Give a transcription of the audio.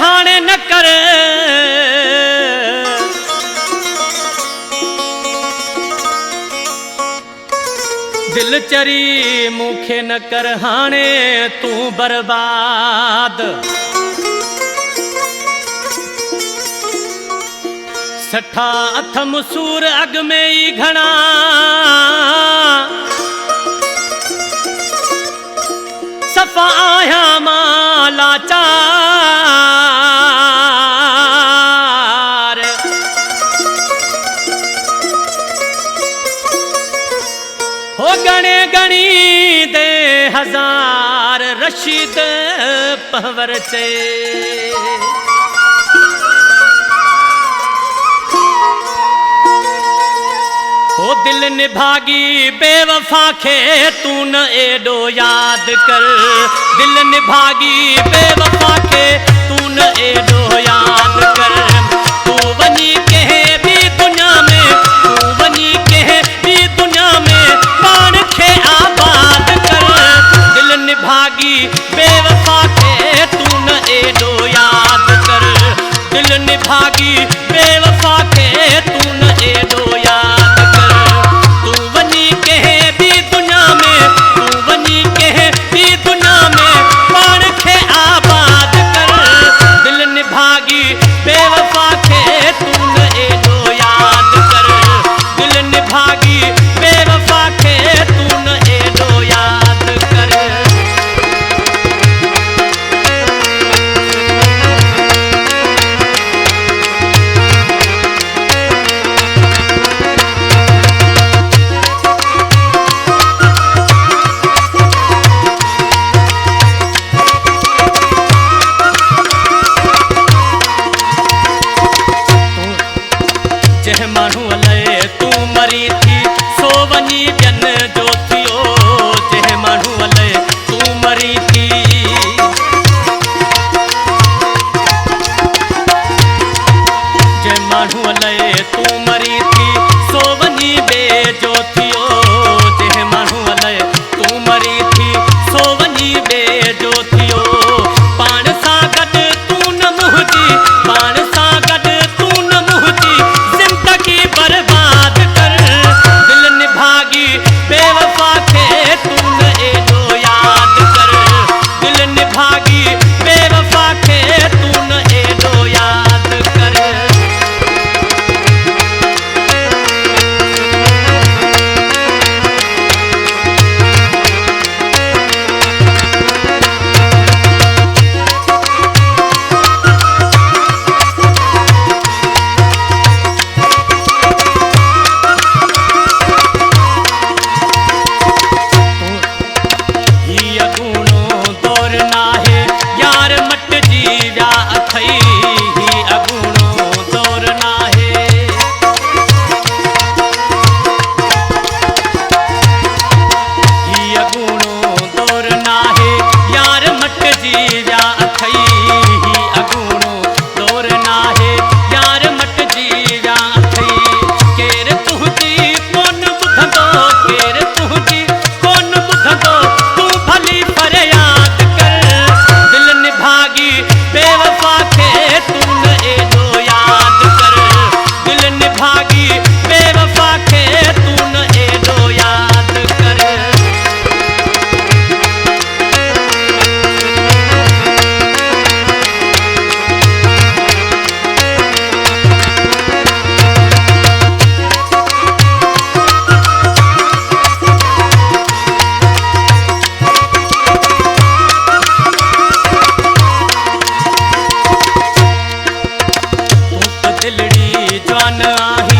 हाणे न कर दिल चरी मूंखे न कर हाणे तू बर्बाद सठा अथ मुसूर अग में ही घना सफ़ा आया मां लाचार हो गणे गणी दे हजार रशीद पहवर चे हो दिल निभागी बेवफा खे तू न एडो याद कर दिल निभागी बेवफा खे तू न एडो याद कर तू वनी कहे भी दुनिया में तू वनी कहे भी दुनिया में पान खे आबाद कर दिल निभागी बेवफा खे तू न एडो याद कर दिल निभागी बेवफा खे तू न एडो याद बेवफा खे तू न एडो याद कर दिल निभागी बेवफा खे तू न एडो याद कर जह मानू लए तू मरी थी सो वनी जन जो थियो जह मानू लए तू मरी थी जह मानू लए तू मरी थी सो वनी बे जो थियो जह मानू लए तू मरी थी सो वनी बे जो थियो पाण सां गॾु तू न मुहिजी पाण सां गॾु तू न मुहिजी बर्बाद कर दिल निभागी बेवफा खे तू न एडो याद कर दिल निभागी बेवफा खे तू न एडो याद कर दिलड़ी जवान आहे